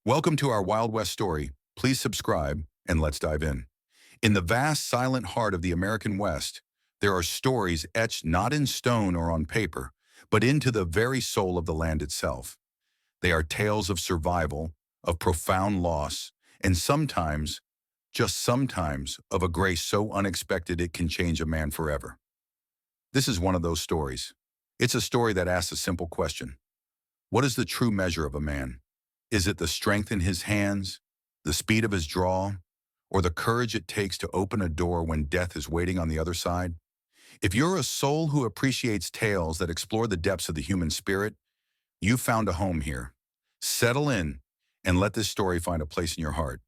Welcome to our Wild West story. Please subscribe and let's dive in. In the vast, silent heart of the American West, there are stories etched not in stone or on paper, but into the very soul of the land itself. They are tales of survival, of profound loss, and sometimes, just sometimes, of a grace so unexpected it can change a man forever. This is one of those stories. It's a story that asks a simple question. What is the true measure of a man? Is it the strength in his hands, the speed of his draw, or the courage it takes to open a door when death is waiting on the other side? If you're a soul who appreciates tales that explore the depths of the human spirit, you've found a home here. Settle in and let this story find a place in your heart.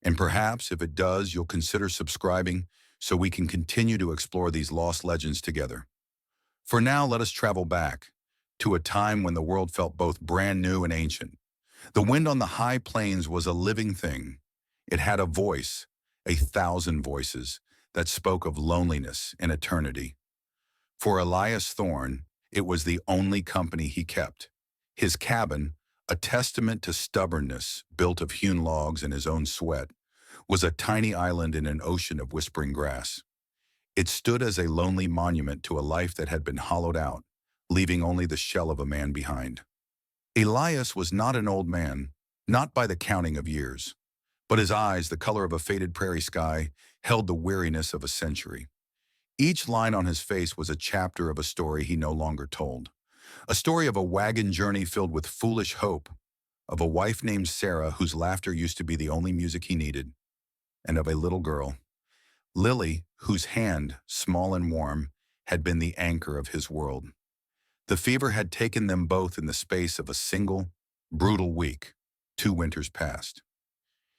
And perhaps, if it does, you'll consider subscribing so we can continue to explore these lost legends together. For now, let us travel back to a time when the world felt both brand new and ancient. The wind on the high plains was a living thing. It had a voice, 1,000 voices, that spoke of loneliness and eternity. For Elias Thorne, it was the only company he kept. His cabin, a testament to stubbornness built of hewn logs and his own sweat, was a tiny island in an ocean of whispering grass. It stood as a lonely monument to a life that had been hollowed out, leaving only the shell of a man behind. Elias was not an old man, not by the counting of years, but his eyes, the color of a faded prairie sky, held the weariness of a century. Each line on his face was a chapter of a story he no longer told. A story of a wagon journey filled with foolish hope, of a wife named Sarah whose laughter used to be the only music he needed, and of a little girl, Lily, whose hand, small and warm, had been the anchor of his world. The fever had taken them both in the space of a single, brutal week, 2 winters past.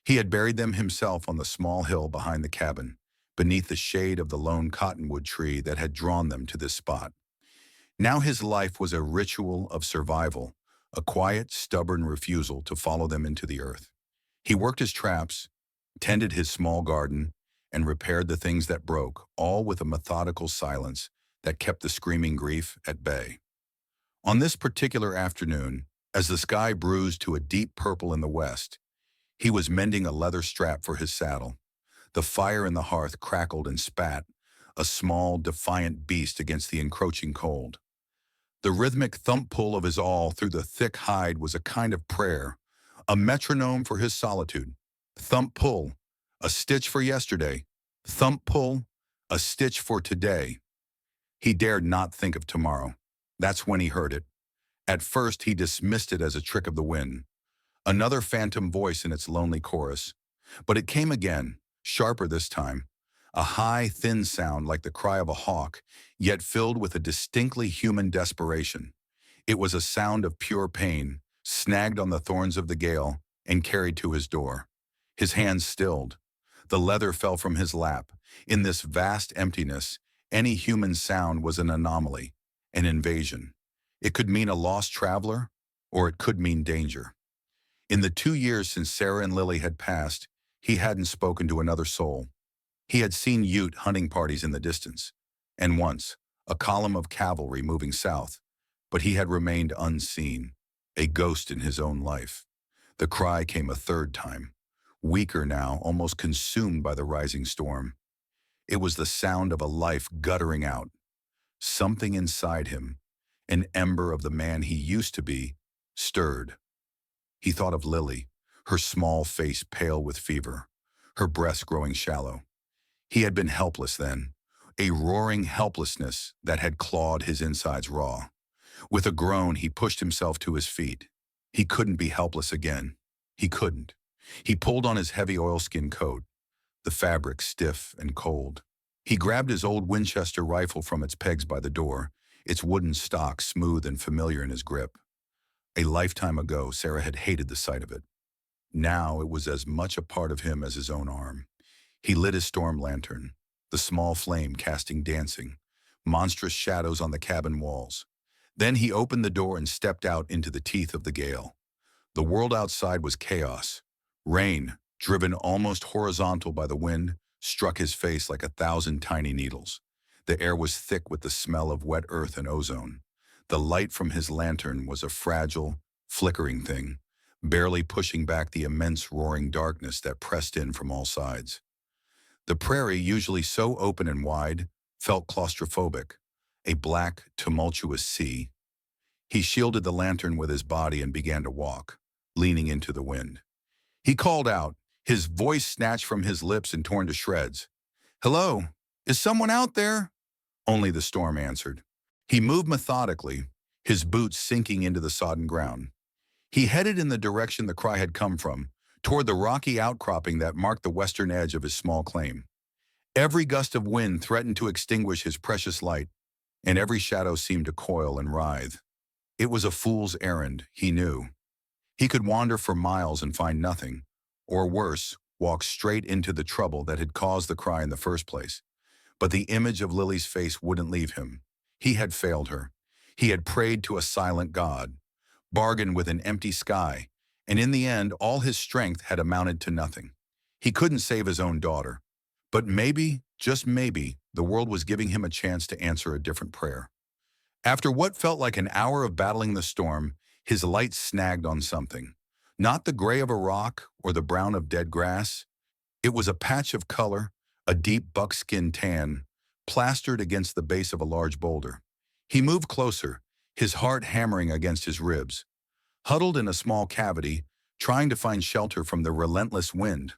He had buried them himself on the small hill behind the cabin, beneath the shade of the lone cottonwood tree that had drawn them to this spot. Now his life was a ritual of survival, a quiet, stubborn refusal to follow them into the earth. He worked his traps, tended his small garden, and repaired the things that broke, all with a methodical silence that kept the screaming grief at bay. On this particular afternoon, as the sky bruised to a deep purple in the west, he was mending a leather strap for his saddle. The fire in the hearth crackled and spat, a small, defiant beast against the encroaching cold. The rhythmic thump-pull of his awl through the thick hide was a kind of prayer, a metronome for his solitude. Thump-pull, a stitch for yesterday. Thump-pull, a stitch for today. He dared not think of tomorrow. That's when he heard it. At first, he dismissed it as a trick of the wind, another phantom voice in its lonely chorus. But it came again, sharper this time, a high, thin sound like the cry of a hawk, yet filled with a distinctly human desperation. It was a sound of pure pain, snagged on the thorns of the gale and carried to his door. His hands stilled. The leather fell from his lap. In this vast emptiness, any human sound was an anomaly, an invasion. It could mean a lost traveler, or it could mean danger. In the 2 years since Sarah and Lily had passed, he hadn't spoken to another soul. He had seen Ute hunting parties in the distance, and once, a column of cavalry moving south, but he had remained unseen, a ghost in his own life. The cry came a third time, weaker now, almost consumed by the rising storm. It was the sound of a life guttering out. Something inside him, an ember of the man he used to be, stirred. He thought of Lily, her small face pale with fever, her breasts growing shallow. He had been helpless then, a roaring helplessness that had clawed his insides raw. With a groan, he pushed himself to his feet. He couldn't be helpless again. He couldn't. He pulled on his heavy oilskin coat, the fabric stiff and cold. He grabbed his old Winchester rifle from its pegs by the door, its wooden stock smooth and familiar in his grip. A lifetime ago, Sarah had hated the sight of it. Now it was as much a part of him as his own arm. He lit his storm lantern, the small flame casting dancing, monstrous shadows on the cabin walls. Then he opened the door and stepped out into the teeth of the gale. The world outside was chaos. Rain, driven almost horizontal by the wind, struck his face like 1,000 tiny needles. The air was thick with the smell of wet earth and ozone. The light from his lantern was a fragile, flickering thing, barely pushing back the immense roaring darkness that pressed in from all sides. The prairie, usually so open and wide, felt claustrophobic, a black, tumultuous sea. He shielded the lantern with his body and began to walk, leaning into the wind. He called out, his voice snatched from his lips and torn to shreds. "Hello? Is someone out there?" Only the storm answered. He moved methodically, his boots sinking into the sodden ground. He headed in the direction the cry had come from, toward the rocky outcropping that marked the western edge of his small claim. Every gust of wind threatened to extinguish his precious light, and every shadow seemed to coil and writhe. It was a fool's errand, he knew. He could wander for miles and find nothing, or worse, walk straight into the trouble that had caused the cry in the first place. But the image of Lily's face wouldn't leave him. He had failed her. He had prayed to a silent God, bargained with an empty sky, and in the end, all his strength had amounted to nothing. He couldn't save his own daughter. But maybe, just maybe, the world was giving him a chance to answer a different prayer. After what felt like an hour of battling the storm, his light snagged on something. Not the gray of a rock or the brown of dead grass. It was a patch of color, a deep buckskin tan, plastered against the base of a large boulder. He moved closer, his heart hammering against his ribs. Huddled in a small cavity, trying to find shelter from the relentless wind,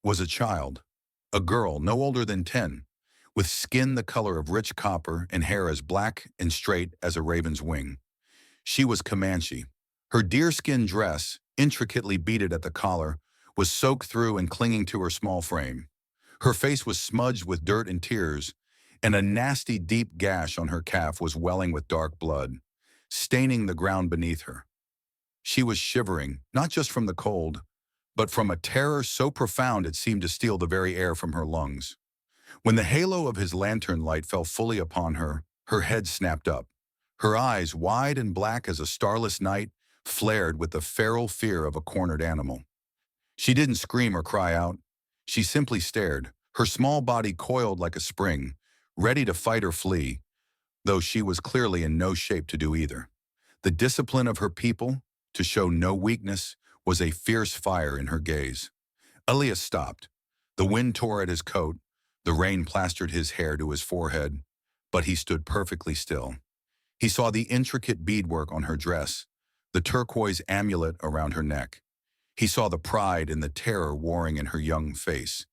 was a child. A girl no older than 10, with skin the color of rich copper and hair as black and straight as a raven's wing. She was Comanche. Her deerskin dress, intricately beaded at the collar, was soaked through and clinging to her small frame. Her face was smudged with dirt and tears, and a nasty deep gash on her calf was welling with dark blood, staining the ground beneath her. She was shivering, not just from the cold, but from a terror so profound it seemed to steal the very air from her lungs. When the halo of his lantern light fell fully upon her, her head snapped up. Her eyes, wide and black as a starless night, flared with the feral fear of a cornered animal. She didn't scream or cry out. She simply stared, her small body coiled like a spring, ready to fight or flee, though she was clearly in no shape to do either. The discipline of her people, to show no weakness, was a fierce fire in her gaze. Elias stopped. The wind tore at his coat, the rain plastered his hair to his forehead, but he stood perfectly still. He saw the intricate beadwork on her dress, the turquoise amulet around her neck. He saw the pride and the terror warring in her young face.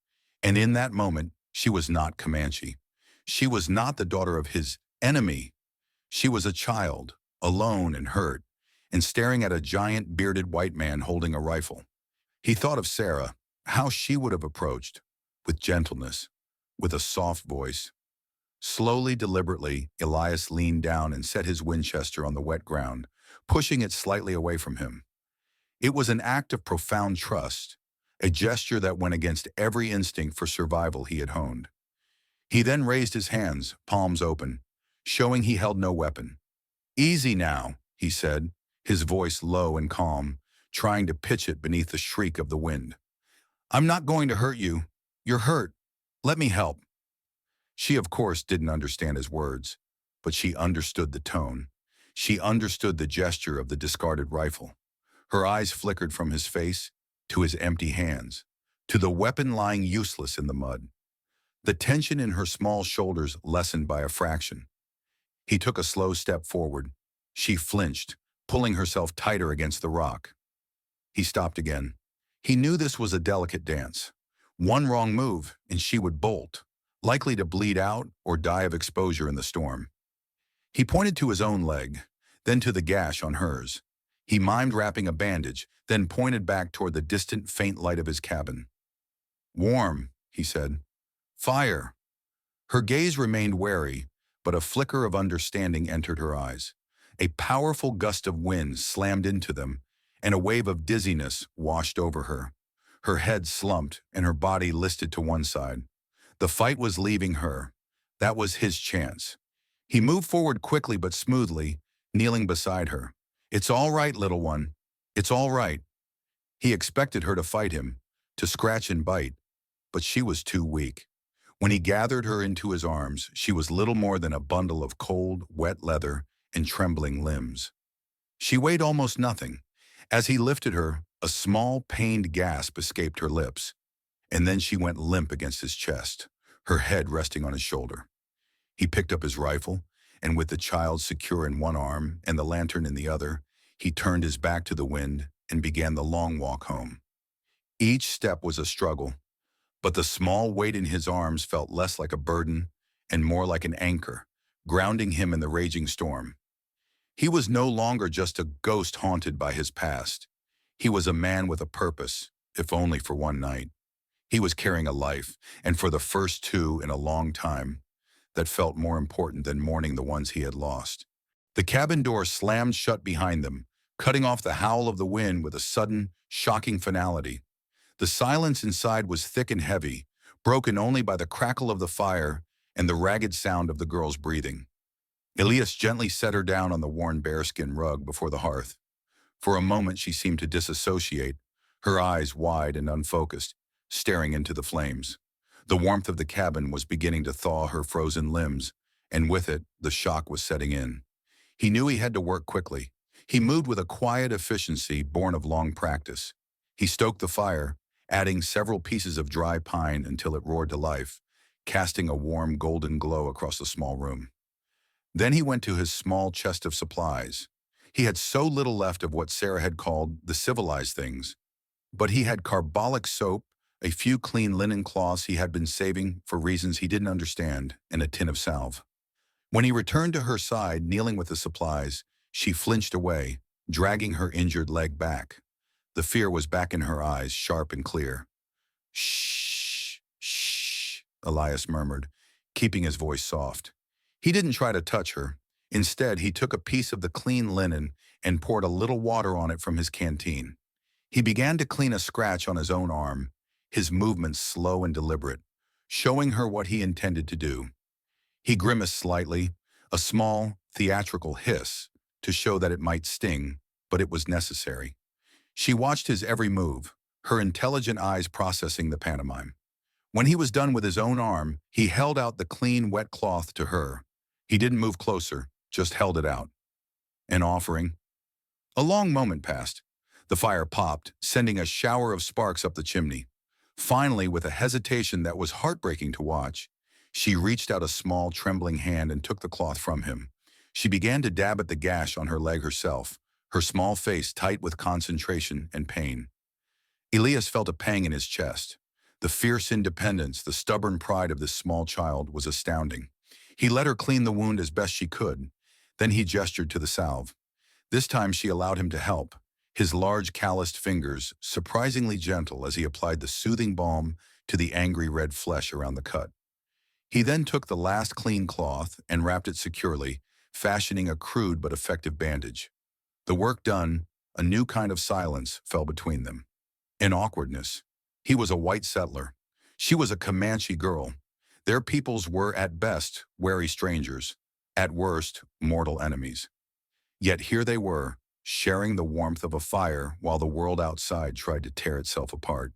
And in that moment, she was not Comanche. She was not the daughter of his enemy. She was a child, alone and hurt, and staring at a giant bearded white man holding a rifle. He thought of Sarah, how she would have approached, with gentleness, with a soft voice. Slowly, deliberately, Elias leaned down and set his Winchester on the wet ground, pushing it slightly away from him. It was an act of profound trust, a gesture that went against every instinct for survival he had honed. He then raised his hands, palms open, showing he held no weapon. "Easy now," he said, his voice low and calm, trying to pitch it beneath the shriek of the wind. "I'm not going to hurt you. You're hurt. Let me help." She, of course, didn't understand his words, but she understood the tone. She understood the gesture of the discarded rifle. Her eyes flickered from his face to his empty hands, to the weapon lying useless in the mud. The tension in her small shoulders lessened by a fraction. He took a slow step forward. She flinched, pulling herself tighter against the rock. He stopped again. He knew this was a delicate dance. One wrong move, and she would bolt, likely to bleed out or die of exposure in the storm. He pointed to his own leg, then to the gash on hers. He mimed wrapping a bandage, then pointed back toward the distant, faint light of his cabin. "Warm," he said. "Fire." Her gaze remained wary, but a flicker of understanding entered her eyes. A powerful gust of wind slammed into them, and a wave of dizziness washed over her. Her head slumped, and her body listed to one side. The fight was leaving her. That was his chance. He moved forward quickly but smoothly, kneeling beside her. "It's all right, little one. It's all right." He expected her to fight him, to scratch and bite, but she was too weak. When he gathered her into his arms, she was little more than a bundle of cold, wet leather and trembling limbs. She weighed almost nothing. As he lifted her, A small, pained gasp escaped her lips, and then she went limp against his chest, her head resting on his shoulder. He picked up his rifle, and with the child secure in one arm and the lantern in the other, he turned his back to the wind and began the long walk home. Each step was a struggle, but the small weight in his arms felt less like a burden and more like an anchor, grounding him in the raging storm. He was no longer just a ghost haunted by his past. He was a man with a purpose, if only for one night. He was carrying a life, and for the first two in a long time, that felt more important than mourning the ones he had lost. The cabin door slammed shut behind them, cutting off the howl of the wind with a sudden, shocking finality. The silence inside was thick and heavy, broken only by the crackle of the fire and the ragged sound of the girl's breathing. Elias gently set her down on the worn bearskin rug before the hearth. For a moment she seemed to disassociate, her eyes wide and unfocused, staring into the flames. The warmth of the cabin was beginning to thaw her frozen limbs, and with it, the shock was setting in. He knew he had to work quickly. He moved with a quiet efficiency born of long practice. He stoked the fire, adding several pieces of dry pine until it roared to life, casting a warm golden glow across the small room. Then he went to his small chest of supplies. He had so little left of what Sarah had called the civilized things, but he had carbolic soap, a few clean linen cloths he had been saving for reasons he didn't understand, and a tin of salve. When he returned to her side, kneeling with the supplies, she flinched away, dragging her injured leg back. The fear was back in her eyes, sharp and clear. "Shh, shh," Elias murmured, keeping his voice soft. He didn't try to touch her. Instead, he took a piece of the clean linen and poured a little water on it from his canteen. He began to clean a scratch on his own arm, his movements slow and deliberate, showing her what he intended to do. He grimaced slightly, a small, theatrical hiss, to show that it might sting, but it was necessary. She watched his every move, her intelligent eyes processing the pantomime. When he was done with his own arm, he held out the clean, wet cloth to her. He didn't move closer, just held it out. An offering. A long moment passed. The fire popped, sending a shower of sparks up the chimney. Finally, with a hesitation that was heartbreaking to watch, she reached out a small, trembling hand and took the cloth from him. She began to dab at the gash on her leg herself, her small face tight with concentration and pain. Elias felt a pang in his chest. The fierce independence, the stubborn pride of this small child was astounding. He let her clean the wound as best she could. Then he gestured to the salve. This time she allowed him to help, his large calloused fingers surprisingly gentle as he applied the soothing balm to the angry red flesh around the cut. He then took the last clean cloth and wrapped it securely, fashioning a crude but effective bandage. The work done, a new kind of silence fell between them. An awkwardness. He was a white settler. She was a Comanche girl. Their peoples were, at best, wary strangers, at worst, mortal enemies. Yet here they were, sharing the warmth of a fire while the world outside tried to tear itself apart.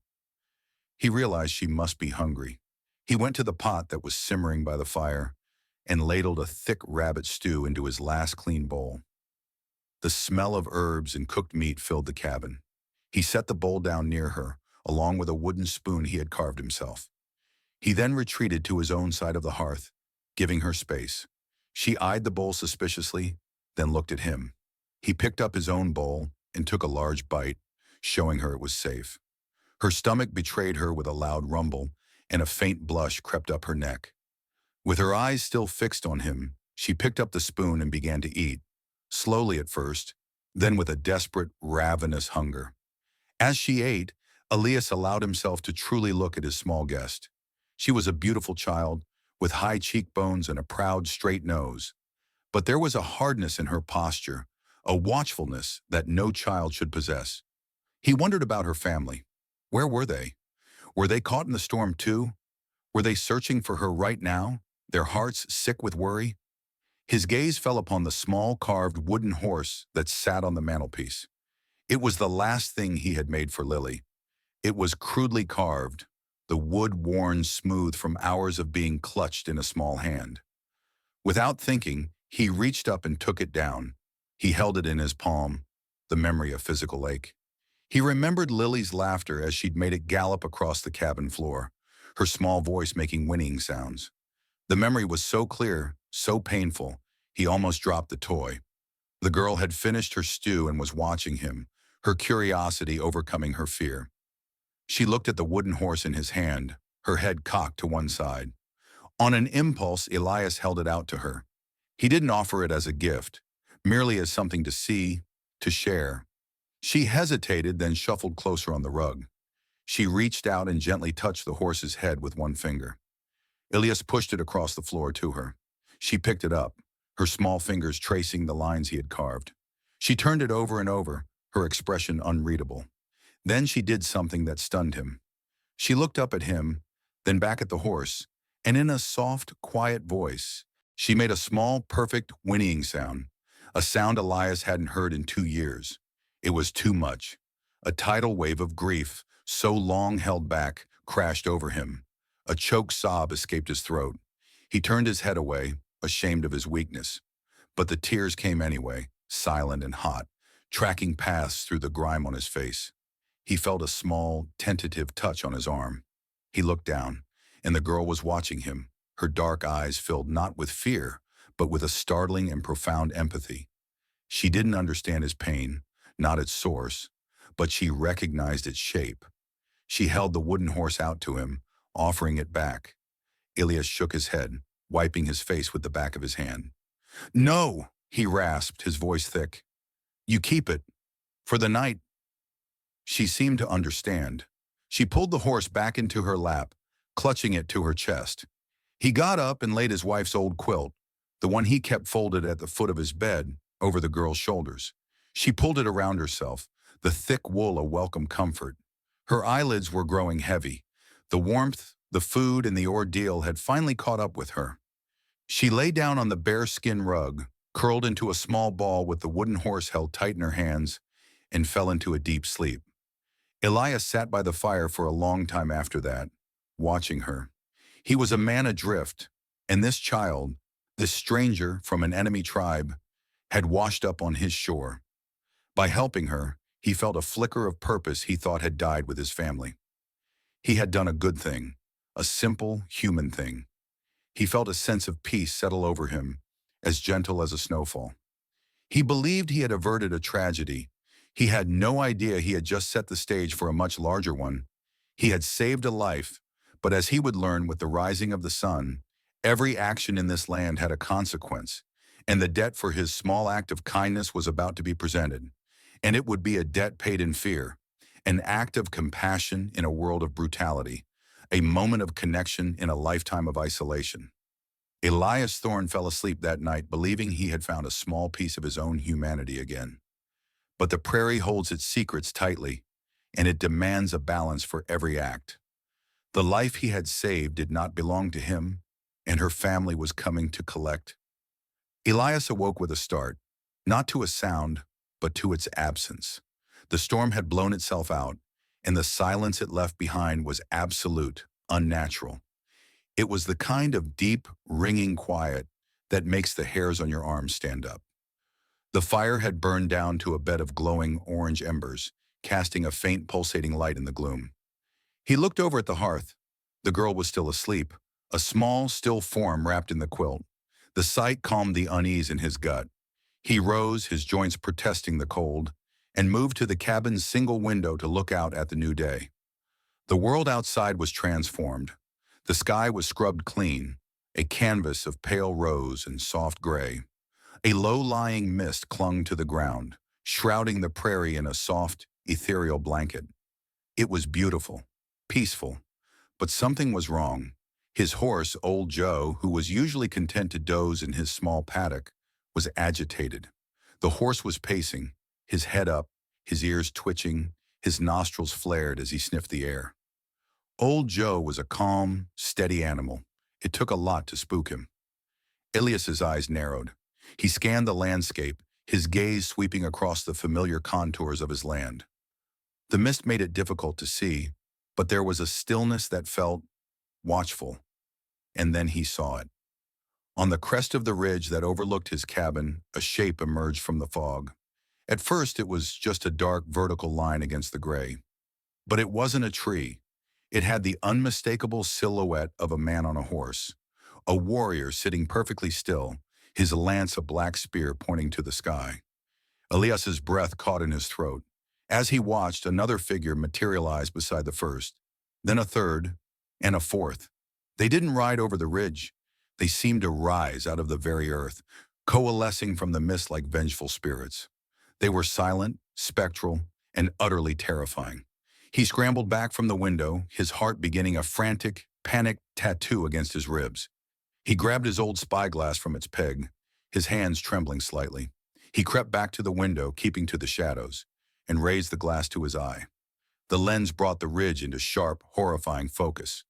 He realized she must be hungry. He went to the pot that was simmering by the fire and ladled a thick rabbit stew into his last clean bowl. The smell of herbs and cooked meat filled the cabin. He set the bowl down near her, along with a wooden spoon he had carved himself. He then retreated to his own side of the hearth, giving her space. She eyed the bowl suspiciously, then looked at him. He picked up his own bowl and took a large bite, showing her it was safe. Her stomach betrayed her with a loud rumble, and a faint blush crept up her neck. With her eyes still fixed on him, she picked up the spoon and began to eat, slowly at first, then with a desperate, ravenous hunger. As she ate, Elias allowed himself to truly look at his small guest. She was a beautiful child, with high cheekbones and a proud, straight nose. But there was a hardness in her posture, a watchfulness that no child should possess. He wondered about her family. Where were they? Were they caught in the storm too? Were they searching for her right now, their hearts sick with worry? His gaze fell upon the small carved wooden horse that sat on the mantelpiece. It was the last thing he had made for Lily. It was crudely carved, the wood worn smooth from hours of being clutched in a small hand. Without thinking, he reached up and took it down. He held it in his palm, the memory of physical ache. He remembered Lily's laughter as she'd made it gallop across the cabin floor, her small voice making whinnying sounds. The memory was so clear, so painful, he almost dropped the toy. The girl had finished her stew and was watching him, her curiosity overcoming her fear. She looked at the wooden horse in his hand, her head cocked to one side. On an impulse, Elias held it out to her. He didn't offer it as a gift, merely as something to see, to share. She hesitated, then shuffled closer on the rug. She reached out and gently touched the horse's head with one finger. Elias pushed it across the floor to her. She picked it up, her small fingers tracing the lines he had carved. She turned it over and over, her expression unreadable. Then she did something that stunned him. She looked up at him, then back at the horse, and in a soft, quiet voice, she made a small, perfect whinnying sound, a sound Elias hadn't heard in 2 years. It was too much. A tidal wave of grief, so long held back, crashed over him. A choked sob escaped his throat. He turned his head away, ashamed of his weakness. But the tears came anyway, silent and hot, tracking paths through the grime on his face. He felt a small, tentative touch on his arm. He looked down, and the girl was watching him, her dark eyes filled not with fear, but with a startling and profound empathy. She didn't understand his pain, not its source, but she recognized its shape. She held the wooden horse out to him, offering it back. Elias shook his head, wiping his face with the back of his hand. "No," he rasped, his voice thick. "You keep it. For the night." She seemed to understand. She pulled the horse back into her lap, clutching it to her chest. He got up and laid his wife's old quilt, the one he kept folded at the foot of his bed, over the girl's shoulders. She pulled it around herself, the thick wool a welcome comfort. Her eyelids were growing heavy. The warmth, the food, and the ordeal had finally caught up with her. She lay down on the bearskin rug, curled into a small ball with the wooden horse held tight in her hands, and fell into a deep sleep. Elias sat by the fire for a long time after that, watching her. He was a man adrift, and this child, this stranger from an enemy tribe, had washed up on his shore. By helping her, he felt a flicker of purpose he thought had died with his family. He had done a good thing, a simple, human thing. He felt a sense of peace settle over him, as gentle as a snowfall. He believed he had averted a tragedy. He had no idea he had just set the stage for a much larger one. He had saved a life, but as he would learn with the rising of the sun, every action in this land had a consequence, and the debt for his small act of kindness was about to be presented. And it would be a debt paid in fear, an act of compassion in a world of brutality, a moment of connection in a lifetime of isolation. Elias Thorne fell asleep that night believing he had found a small piece of his own humanity again. But the prairie holds its secrets tightly, and it demands a balance for every act. The life he had saved did not belong to him, and her family was coming to collect. Elias awoke with a start, not to a sound, but to its absence. The storm had blown itself out, and the silence it left behind was absolute, unnatural. It was the kind of deep, ringing quiet that makes the hairs on your arms stand up. The fire had burned down to a bed of glowing orange embers, casting a faint pulsating light in the gloom. He looked over at the hearth. The girl was still asleep, a small, still form wrapped in the quilt. The sight calmed the unease in his gut. He rose, his joints protesting the cold, and moved to the cabin's single window to look out at the new day. The world outside was transformed. The sky was scrubbed clean, a canvas of pale rose and soft gray. A low-lying mist clung to the ground, shrouding the prairie in a soft, ethereal blanket. It was beautiful, peaceful, but something was wrong. His horse, Old Joe, who was usually content to doze in his small paddock, was agitated. The horse was pacing, his head up, his ears twitching, his nostrils flared as he sniffed the air. Old Joe was a calm, steady animal. It took a lot to spook him. Elias's eyes narrowed. He scanned the landscape, his gaze sweeping across the familiar contours of his land. The mist made it difficult to see, but there was a stillness that felt watchful. And then he saw it. On the crest of the ridge that overlooked his cabin, a shape emerged from the fog. At first, it was just a dark vertical line against the gray. But it wasn't a tree. It had the unmistakable silhouette of a man on a horse, a warrior sitting perfectly still, his lance a black spear pointing to the sky. Elias's breath caught in his throat. As he watched, another figure materialized beside the first, then a third, and a fourth. They didn't ride over the ridge. They seemed to rise out of the very earth, coalescing from the mist like vengeful spirits. They were silent, spectral, and utterly terrifying. He scrambled back from the window, his heart beginning a frantic, panicked tattoo against his ribs. He grabbed his old spyglass from its peg, his hands trembling slightly. He crept back to the window, keeping to the shadows, and raised the glass to his eye. The lens brought the ridge into sharp, horrifying focus.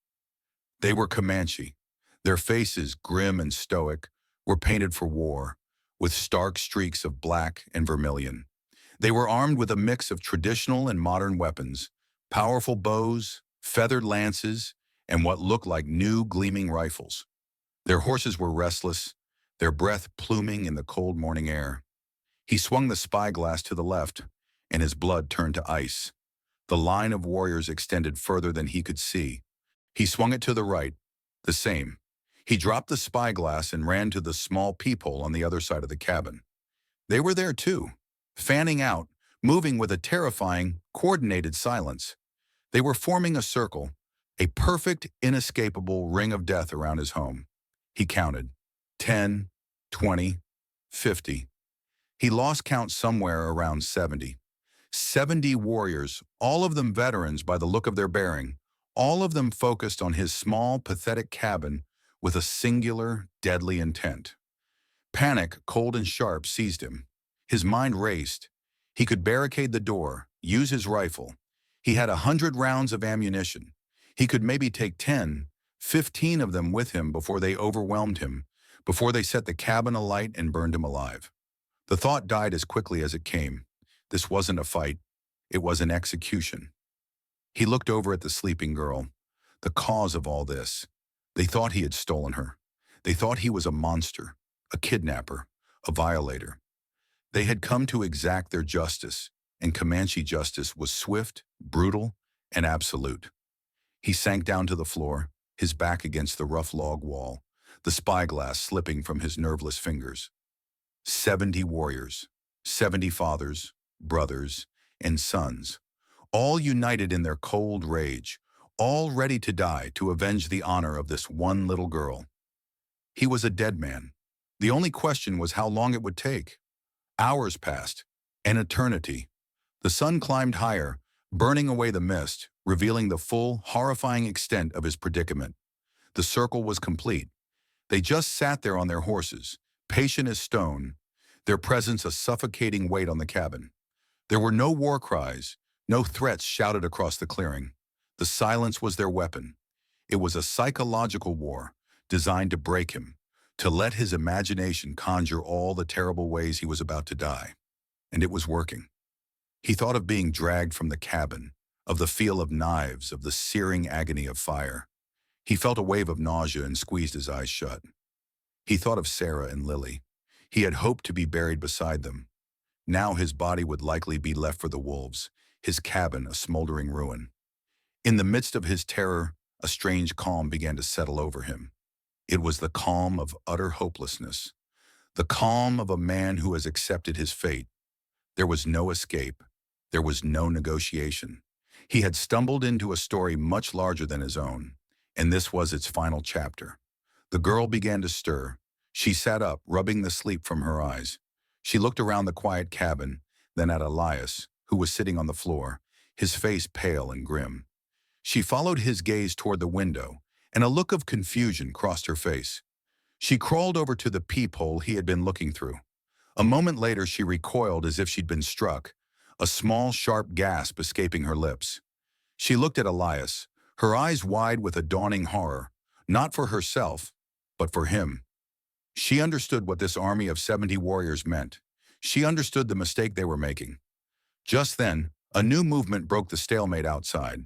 They were Comanche. Their faces, grim and stoic, were painted for war, with stark streaks of black and vermilion. They were armed with a mix of traditional and modern weapons, powerful bows, feathered lances, and what looked like new gleaming rifles. Their horses were restless, their breath pluming in the cold morning air. He swung the spyglass to the left, and his blood turned to ice. The line of warriors extended further than he could see. He swung it to the right, the same. He dropped the spyglass and ran to the small peephole on the other side of the cabin. They were there too, fanning out, moving with a terrifying, coordinated silence. They were forming a circle, a perfect, inescapable ring of death around his home. He counted. 10, 20, 50. He lost count somewhere around 70. 70 warriors, all of them veterans by the look of their bearing, all of them focused on his small, pathetic cabin with a singular, deadly intent. Panic, cold and sharp, seized him. His mind raced. He could barricade the door, use his rifle. He had 100 rounds of ammunition. He could maybe take 10, 15 of them with him before they overwhelmed him, before they set the cabin alight and burned him alive. The thought died as quickly as it came. This wasn't a fight. It was an execution. He looked over at the sleeping girl, the cause of all this. They thought he had stolen her. They thought he was a monster, a kidnapper, a violator. They had come to exact their justice, and Comanche justice was swift, brutal, and absolute. He sank down to the floor, his back against the rough log wall, the spyglass slipping from his nerveless fingers. 70 warriors, 70 fathers, brothers, and sons, all united in their cold rage, all ready to die to avenge the honor of this one little girl. He was a dead man. The only question was how long it would take. Hours passed, an eternity. The sun climbed higher, burning away the mist, revealing the full, horrifying extent of his predicament. The circle was complete. They just sat there on their horses, patient as stone, their presence a suffocating weight on the cabin. There were no war cries, no threats shouted across the clearing. The silence was their weapon. It was a psychological war designed to break him, to let his imagination conjure all the terrible ways he was about to die. And it was working. He thought of being dragged from the cabin, of the feel of knives, of the searing agony of fire. He felt a wave of nausea and squeezed his eyes shut. He thought of Sarah and Lily. He had hoped to be buried beside them. Now his body would likely be left for the wolves, his cabin a smoldering ruin. In the midst of his terror, a strange calm began to settle over him. It was the calm of utter hopelessness, the calm of a man who has accepted his fate. There was no escape. There was no negotiation. He had stumbled into a story much larger than his own, and this was its final chapter. The girl began to stir. She sat up, rubbing the sleep from her eyes. She looked around the quiet cabin, then at Elias, who was sitting on the floor, his face pale and grim. She followed his gaze toward the window, and a look of confusion crossed her face. She crawled over to the peephole he had been looking through. A moment later, she recoiled as if she'd been struck, a small, sharp gasp escaping her lips. She looked at Elias, her eyes wide with a dawning horror, not for herself, but for him. She understood what this army of 70 warriors meant. She understood the mistake they were making. Just then, a new movement broke the stalemate outside.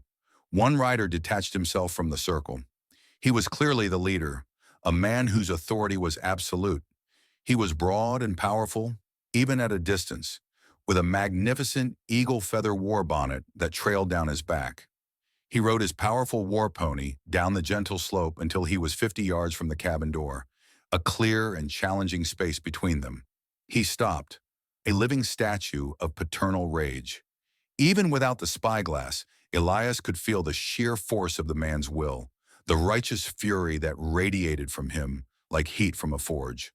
One rider detached himself from the circle. He was clearly the leader, a man whose authority was absolute. He was broad and powerful, even at a distance, with a magnificent eagle feather war bonnet that trailed down his back. He rode his powerful war pony down the gentle slope until he was 50 yards from the cabin door, a clear and challenging space between them. He stopped, a living statue of paternal rage. Even without the spyglass, Elias could feel the sheer force of the man's will, the righteous fury that radiated from him like heat from a forge.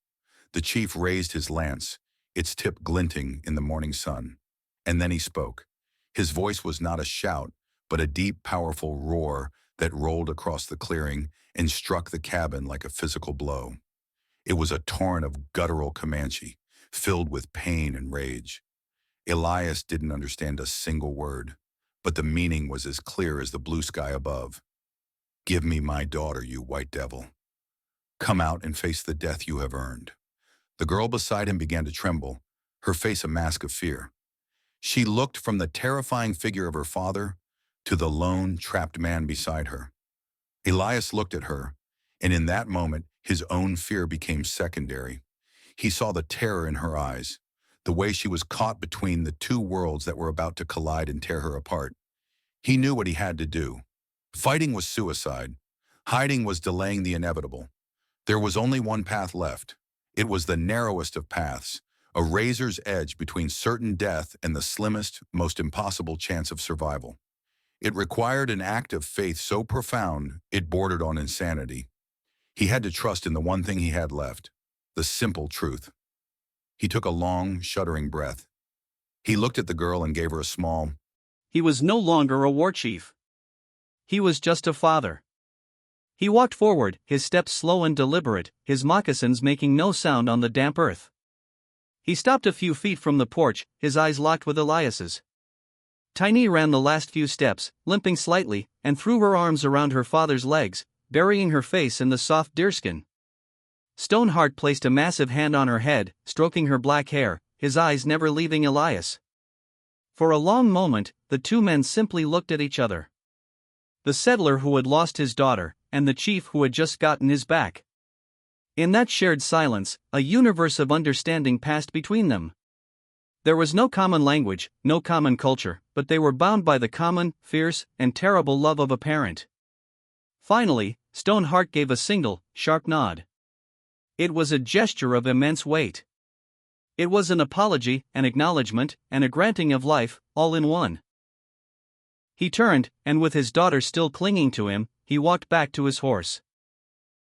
The chief raised his lance, its tip glinting in the morning sun. And then he spoke. His voice was not a shout, but a deep, powerful roar that rolled across the clearing and struck the cabin like a physical blow. It was a torrent of guttural Comanche, filled with pain and rage. Elias didn't understand a single word, but the meaning was as clear as the blue sky above. "Give me my daughter, you white devil. Come out and face the death you have earned." The girl beside him began to tremble, her face a mask of fear. She looked from the terrifying figure of her father to the lone, trapped man beside her. Elias looked at her, and in that moment, his own fear became secondary. He saw the terror in her eyes, the way she was caught between the two worlds that were about to collide and tear her apart. He knew what he had to do. Fighting was suicide. Hiding was delaying the inevitable. There was only one path left. It was the narrowest of paths, a razor's edge between certain death and the slimmest, most impossible chance of survival. It required an act of faith so profound it bordered on insanity. He had to trust in the one thing he had left, the simple truth. He took a long, shuddering breath. He looked at the girl and gave her a small. He was no longer a war chief. He was just a father. He walked forward, his steps slow and deliberate, his moccasins making no sound on the damp earth. He stopped a few feet from the porch, his eyes locked with Elias's. Tiny ran the last few steps, limping slightly, and threw her arms around her father's legs, burying her face in the soft deerskin. Stoneheart placed a massive hand on her head, stroking her black hair, his eyes never leaving Elias. For a long moment, the two men simply looked at each other. The settler who had lost his daughter, and the chief who had just gotten his back. In that shared silence, a universe of understanding passed between them. There was no common language, no common culture, but they were bound by the common, fierce, and terrible love of a parent. Finally, Stoneheart gave a single, sharp nod. It was a gesture of immense weight. It was an apology, an acknowledgement, and a granting of life, all in one. He turned, and with his daughter still clinging to him, he walked back to his horse.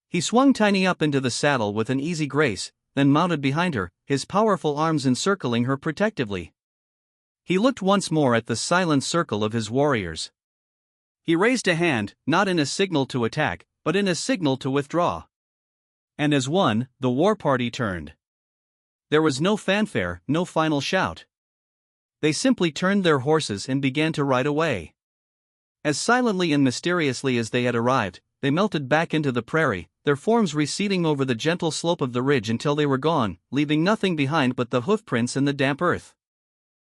He swung Tiny up into the saddle with an easy grace, then mounted behind her, his powerful arms encircling her protectively. He looked once more at the silent circle of his warriors. He raised a hand, not in a signal to attack, but in a signal to withdraw. And as one, the war party turned. There was no fanfare, no final shout. They simply turned their horses and began to ride away. As silently and mysteriously as they had arrived, they melted back into the prairie, their forms receding over the gentle slope of the ridge until they were gone, leaving nothing behind but the hoofprints in the damp earth.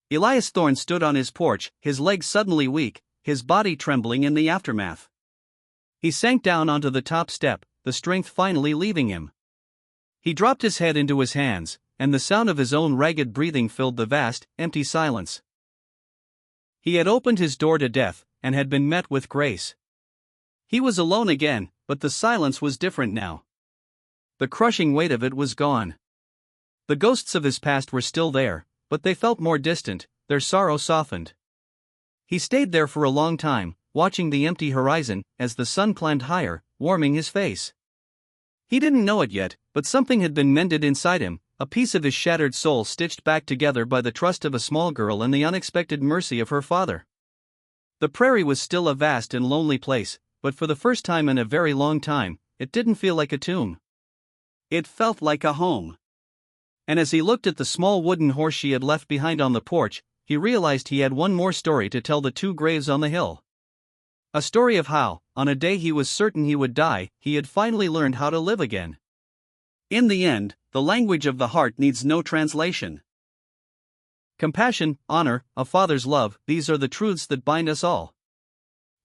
Elias Thorne stood on his porch, his legs suddenly weak, his body trembling in the aftermath. He sank down onto the top step, the strength finally leaving him. He dropped his head into his hands, and the sound of his own ragged breathing filled the vast, empty silence. He had opened his door to death, and had been met with grace. He was alone again, but the silence was different now. The crushing weight of it was gone. The ghosts of his past were still there, but they felt more distant, their sorrow softened. He stayed there for a long time, watching the empty horizon as the sun climbed higher, warming his face. He didn't know it yet, but something had been mended inside him, a piece of his shattered soul stitched back together by the trust of a small girl and the unexpected mercy of her father. The prairie was still a vast and lonely place, but for the first time in a very long time, it didn't feel like a tomb. It felt like a home. And as he looked at the small wooden horse she had left behind on the porch, he realized he had one more story to tell the two graves on the hill. A story of how, on a day he was certain he would die, he had finally learned how to live again. In the end, the language of the heart needs no translation. Compassion, honor, a father's love, these are the truths that bind us all.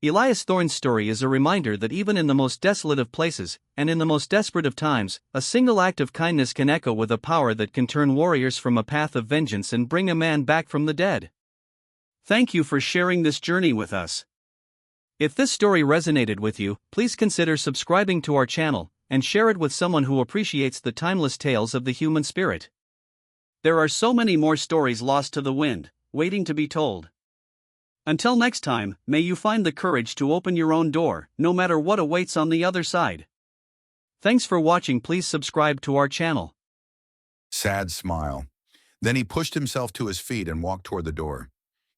Elias Thorne's story is a reminder that even in the most desolate of places, and in the most desperate of times, a single act of kindness can echo with a power that can turn warriors from a path of vengeance and bring a man back from the dead. Thank you for sharing this journey with us. If this story resonated with you, please consider subscribing to our channel and share it with someone who appreciates the timeless tales of the human spirit. There are so many more stories lost to the wind, waiting to be told. Until next time, may you find the courage to open your own door, no matter what awaits on the other side. Thanks for watching. Please subscribe to our channel. Sad smile. Then he pushed himself to his feet and walked toward the door.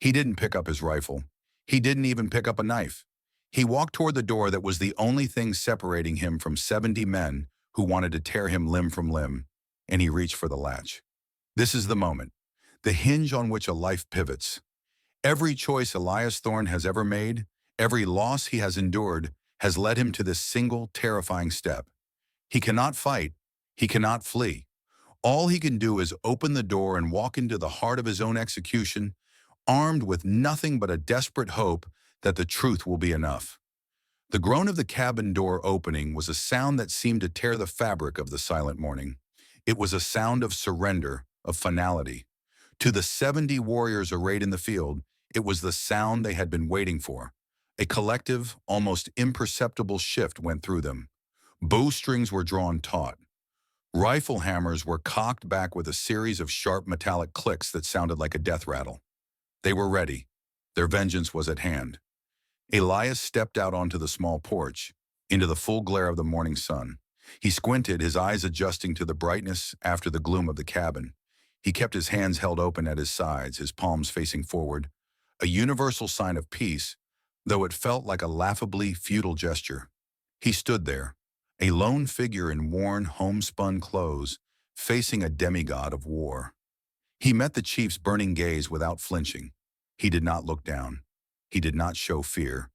He didn't pick up his rifle. He didn't even pick up a knife. He walked toward the door that was the only thing separating him from 70 men who wanted to tear him limb from limb, and he reached for the latch. This is the moment, the hinge on which a life pivots. Every choice Elias Thorne has ever made, every loss he has endured, has led him to this single, terrifying step. He cannot fight. He cannot flee. All he can do is open the door and walk into the heart of his own execution, armed with nothing but a desperate hope that the truth will be enough. The groan of the cabin door opening was a sound that seemed to tear the fabric of the silent morning. It was a sound of surrender, of finality. To the 70 warriors arrayed in the field, it was the sound they had been waiting for. A collective, almost imperceptible shift went through them. Bowstrings were drawn taut. Rifle hammers were cocked back with a series of sharp metallic clicks that sounded like a death rattle. They were ready. Their vengeance was at hand. Elias stepped out onto the small porch, into the full glare of the morning sun. He squinted, his eyes adjusting to the brightness after the gloom of the cabin. He kept his hands held open at his sides, his palms facing forward, a universal sign of peace, though it felt like a laughably futile gesture. He stood there, a lone figure in worn, homespun clothes, facing a demigod of war. He met the chief's burning gaze without flinching. He did not look down. He did not show fear,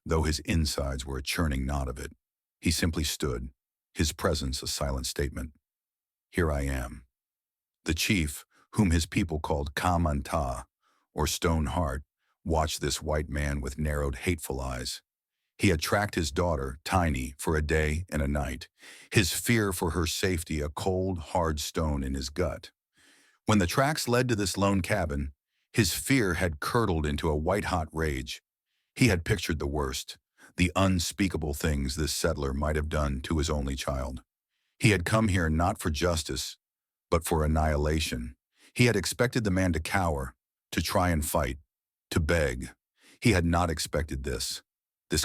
though his insides were a churning knot of it. He simply stood, his presence a silent statement. Here I am. The chief, whom his people called Comanche, or Stone Heart, watched this white man with narrowed, hateful eyes. He had tracked his daughter, Tiny, for a day and a night, his fear for her safety a cold, hard stone in his gut. When the tracks led to this lone cabin, his fear had curdled into a white-hot rage. He had pictured the worst, the unspeakable things this settler might have done to his only child. He had come here not for justice, but for annihilation. He had expected the man to cower, to try and fight, to beg. He had not expected this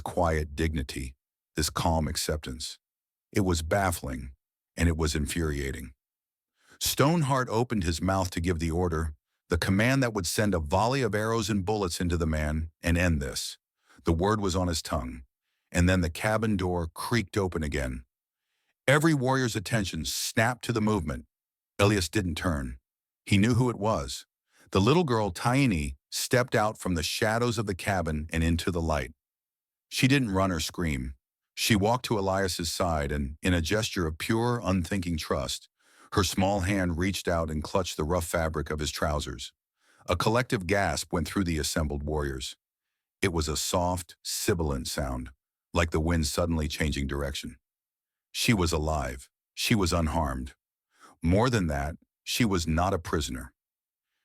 quiet dignity, this calm acceptance. It was baffling, and it was infuriating. Stoneheart opened his mouth to give the order, the command that would send a volley of arrows and bullets into the man and end this. The word was on his tongue, and then the cabin door creaked open again. Every warrior's attention snapped to the movement. Elias didn't turn. He knew who it was. The little girl, Tiny, stepped out from the shadows of the cabin and into the light. She didn't run or scream. She walked to Elias's side and, in a gesture of pure, unthinking trust, her small hand reached out and clutched the rough fabric of his trousers. A collective gasp went through the assembled warriors. It was a soft, sibilant sound, like the wind suddenly changing direction. She was alive. She was unharmed. More than that, she was not a prisoner.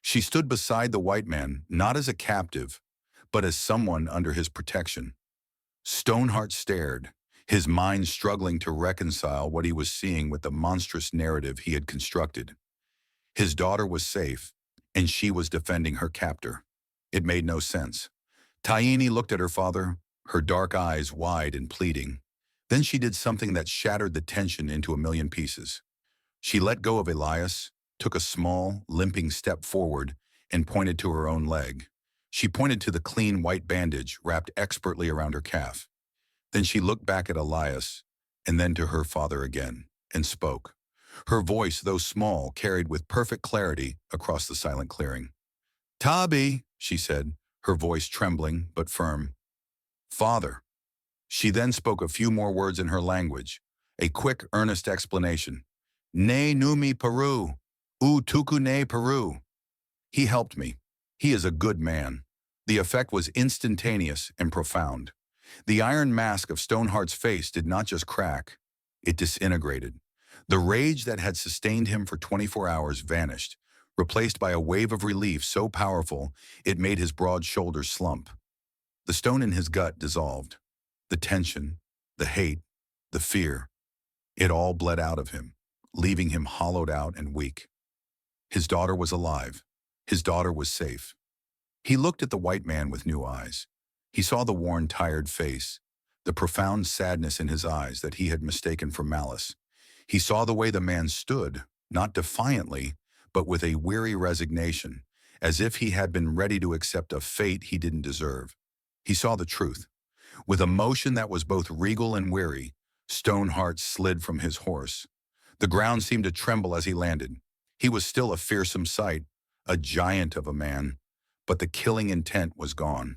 She stood beside the white man, not as a captive, but as someone under his protection. Stoneheart stared, his mind struggling to reconcile what he was seeing with the monstrous narrative he had constructed. His daughter was safe, and she was defending her captor. It made no sense. Tiny looked at her father, her dark eyes wide and pleading. Then she did something that shattered the tension into a million pieces. She let go of Elias, took a small, limping step forward, and pointed to her own leg. She pointed to the clean white bandage wrapped expertly around her calf. Then she looked back at Elias, and then to her father again, and spoke. Her voice, though small, carried with perfect clarity across the silent clearing. "Tabi," she said, her voice trembling but firm. "Father." She then spoke a few more words in her language, a quick, earnest explanation. "Ne numi Peru, u tuku ne Peru." He helped me. He is a good man. The effect was instantaneous and profound. The iron mask of Stoneheart's face did not just crack, it disintegrated. The rage that had sustained him for 24 hours vanished, replaced by a wave of relief so powerful it made his broad shoulders slump. The stone in his gut dissolved. The tension, the hate, the fear, it all bled out of him, leaving him hollowed out and weak. His daughter was alive. His daughter was safe. He looked at the white man with new eyes. He saw the worn, tired face, the profound sadness in his eyes that he had mistaken for malice. He saw the way the man stood, not defiantly, but with a weary resignation, as if he had been ready to accept a fate he didn't deserve. He saw the truth. With a motion that was both regal and weary, Stoneheart slid from his horse. The ground seemed to tremble as he landed. He was still a fearsome sight, a giant of a man, but the killing intent was gone.